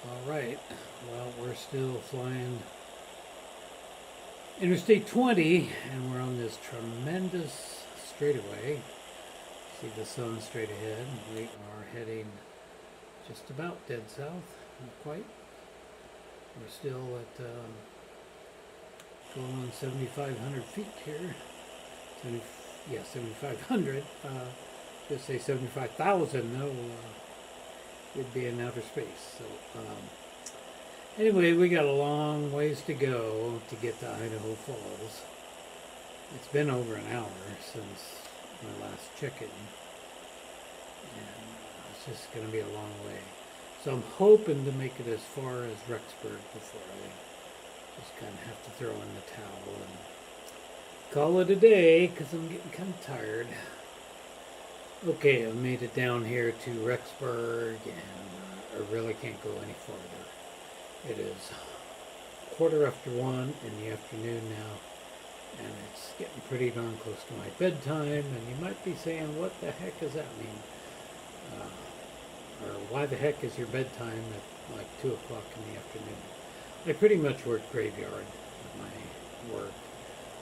All right, well, we're still flying Interstate 20, and we're on this tremendous straightaway. See the sun straight ahead. We are heading just about dead south, not quite. We're still at going on 7,500 feet here. 7,500. Just say 75,000. No, we'd be in outer space. So anyway, we got a long ways to go to get to Idaho Falls. It's been over an hour since my last check-in, and it's just going to be a long way. So I'm hoping to make it as far as Rexburg before I just kind of have to throw in the towel and call it a day, because I'm getting kind of tired. Okay, I've made it down here to Rexburg, and I really can't go any farther. It is 1:15 in the afternoon now, and it's getting pretty darn close to my bedtime, and you might be saying, what the heck does that mean? Or why the heck is your bedtime at like 2 o'clock in the afternoon? I pretty much work graveyard at my work,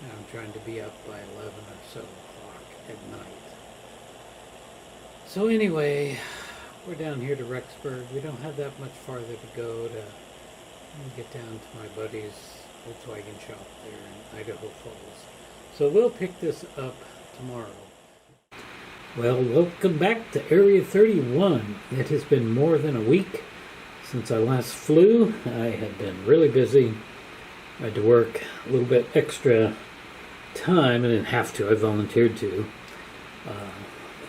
and I'm trying to be up by 11 or so o'clock at night. So anyway, we're down here to Rexburg. We don't have that much farther to go to get down to my buddy's Volkswagen shop there in Idaho Falls. So we'll pick this up tomorrow. Well, welcome back to Area 31. It has been more than a week since I last flew. I have been really busy. I had to work a little bit extra time. I didn't have to. I volunteered to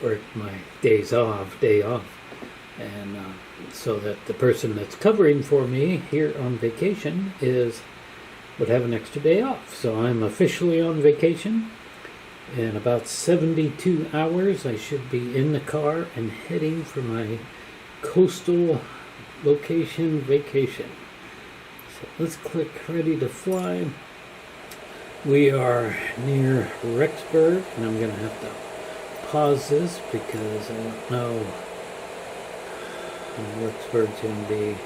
work my day off, and so that the person that's covering for me here on vacation would have an extra day off. So I'm officially on vacation. In about 72 hours, I should be in the car and heading for my coastal location vacation. So let's click ready to fly. We are near Rexburg, and I'm going to have to pause this because I don't know when Rexburg's going to be.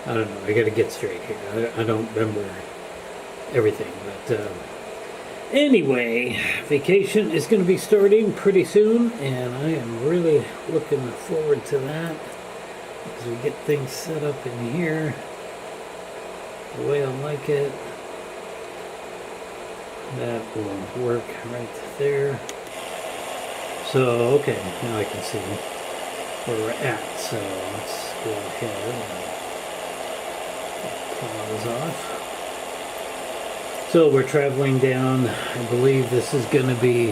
I don't know. I got to get straight here. I don't remember everything, but anyway, vacation is going to be starting pretty soon, and I am really looking forward to that as we get things set up in here the way I like it. That will work right there. So, okay, now I can see where we're at. So let's go ahead and pause off. So we're traveling down, I believe this is going to be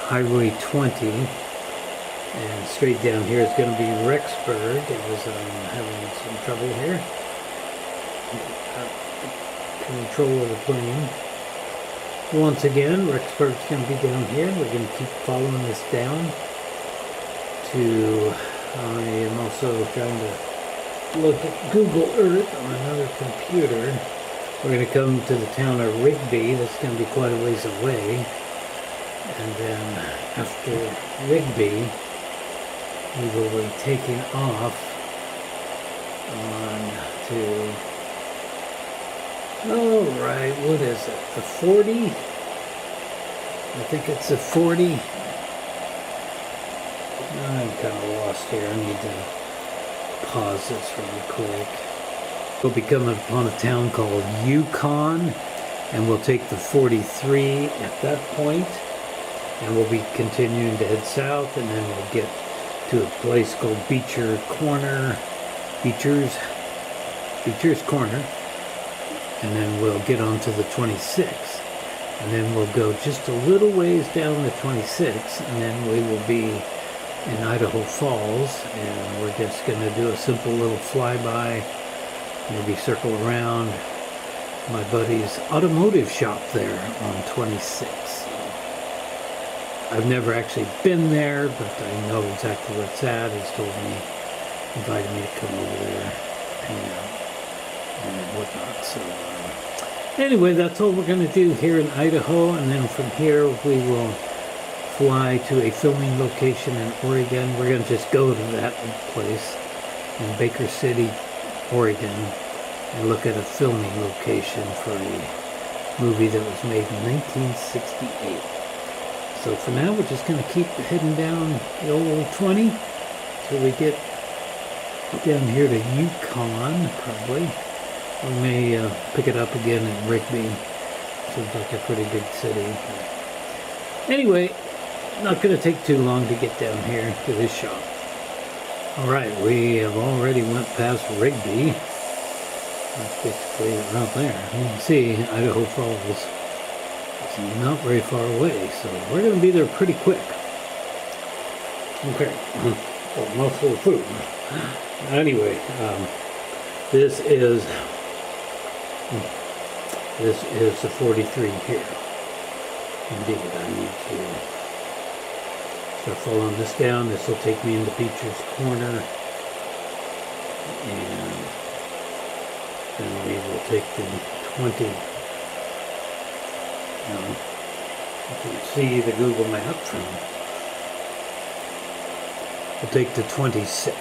Highway 20, and straight down here is going to be Rexburg, as I'm having some trouble here. Control of the plane. Once again, Rexburg's going to be down here. We're going to keep following this down to, I am also trying to look at Google Earth on another computer. We're going to come to the town of Rigby. That's going to be quite a ways away. And then after Rigby, we will be taking off on to, alright, what is it, the 40? I think it's the 40. I'm kind of lost here. I need to pause this really quick. We'll be coming upon a town called Yukon, and we'll take the 43 at that point, and we'll be continuing to head south, and then we'll get to a place called Beecher's Corner, and then we'll get onto the 26, and then we'll go just a little ways down the 26, and then we will be in Idaho Falls, and we're just going to do a simple little flyby. Maybe circle around my buddy's automotive shop there on 26. I've never actually been there, but I know exactly where it's at. He's told me, invited me to come over there, hang out, and whatnot. So anyway, that's all we're going to do here in Idaho, and then from here we will fly to a filming location in Oregon. We're going to just go to that place in Baker City, Oregon, and look at a filming location for a movie that was made in 1968. So for now, we're just going to keep heading down the old 20 till we get down here to Yukon, probably. We may pick it up again in Rigby. Seems like a pretty big city. Anyway, not going to take too long to get down here to this shop. Alright, we have already went past Rigby. That's basically around there. You can see Idaho Falls. It's not very far away, so we're going to be there pretty quick. Okay, oh, mouthful of food. Anyway, this is the 43 here. Indeed, I need to start following this down. This will take me into Beecher's Corner, and then we will take the 20. You can see the Google map from. We'll take the 26.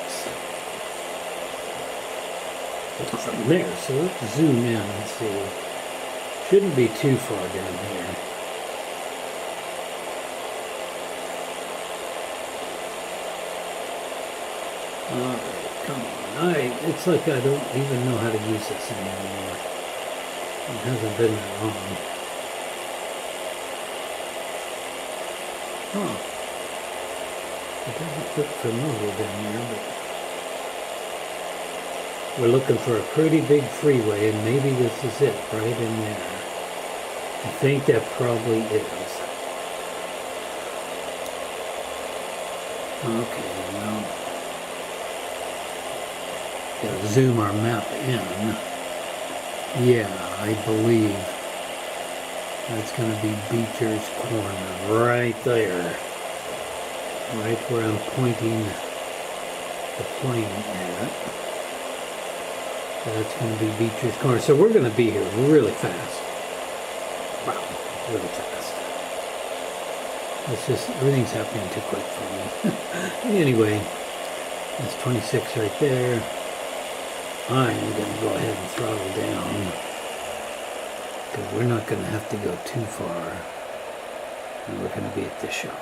From there, so let's zoom in and see. Shouldn't be too far down here. Alright, come on. It's like I don't even know how to use this thing anymore. It hasn't been that long. Huh. It doesn't look familiar down there, but we're looking for a pretty big freeway, and maybe this is it, right in there. I think that probably is. Okay, well, gotta zoom our map in. Yeah, I believe that's gonna be Beecher's Corner, right there. Right where I'm pointing the plane at. That's going to be Beecher's Corner. So we're going to be here really fast. Wow, really fast. It's just, everything's happening too quick for me. Anyway, that's 26 right there. I'm going to go ahead and throttle down, because we're not going to have to go too far. And we're going to be at this shop.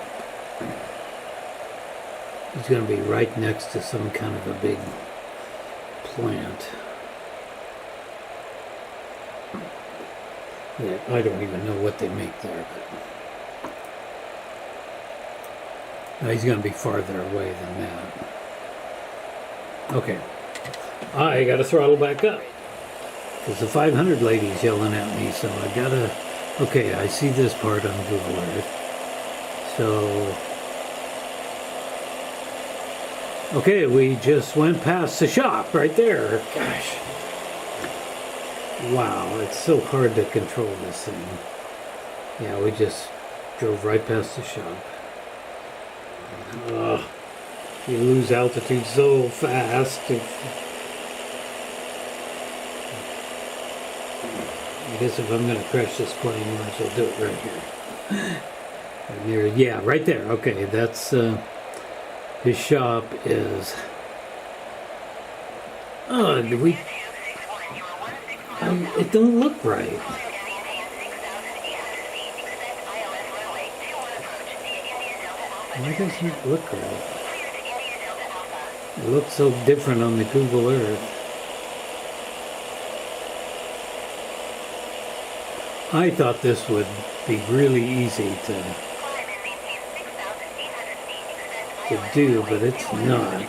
It's going to be right next to some kind of a big plant. Yeah, I don't even know what they make there, but no, he's going to be farther away than that. Okay, I got to throttle back up because the 500 lady's yelling at me, so I gotta. Okay, I see this part on Google Earth. So, okay, we just went past the shop right there. Gosh. Wow, it's so hard to control this thing. Yeah, we just drove right past the shop. You lose altitude so fast. I guess if I'm going to crash this plane, I might as well do it right here. Right near, yeah, right there. Okay, that's his shop is. Oh, did we? It don't look right. Why doesn't it look right? It looks so different on the Google Earth. I thought this would be really easy to do, but it's not.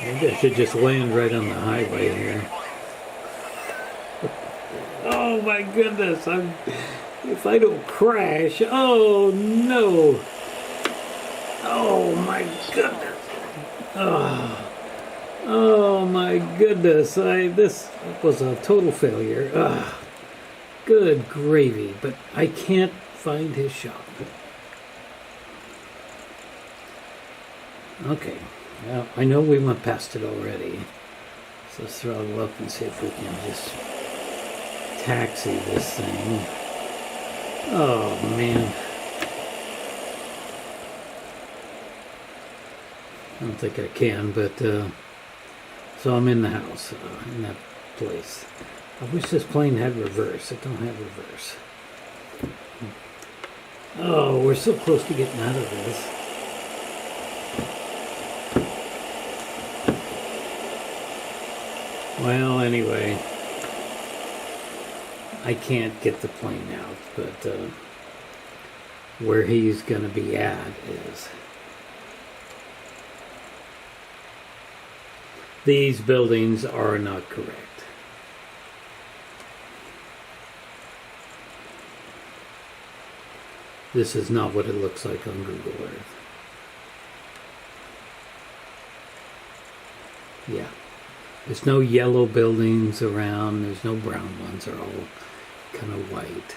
Maybe I should just land right on the highway here. Oh my goodness, if I don't crash, oh no. Oh my goodness. Oh my goodness, this was a total failure. Good gravy, but I can't find his shop. Okay, well, I know we went past it already. So let's throttle up and see if we can just taxi this thing. Oh man. I don't think I can, but so I'm in the house, in that place. I wish this plane had reverse. It don't have reverse. Oh, we're so close to getting out of this. Well, anyway, I can't get the plane out, but where he's going to be at is these buildings are not correct. This is not what it looks like on Google Earth. Yeah. There's no yellow buildings around. There's no brown ones. They're all kind of white.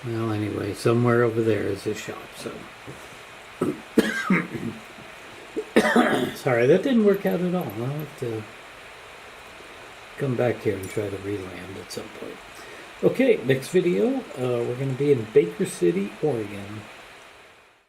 Well, anyway, somewhere over there is a shop, so. Sorry, that didn't work out at all. I'll have to come back here and try to re-land at some point. Okay, next video, we're going to be in Baker City, Oregon.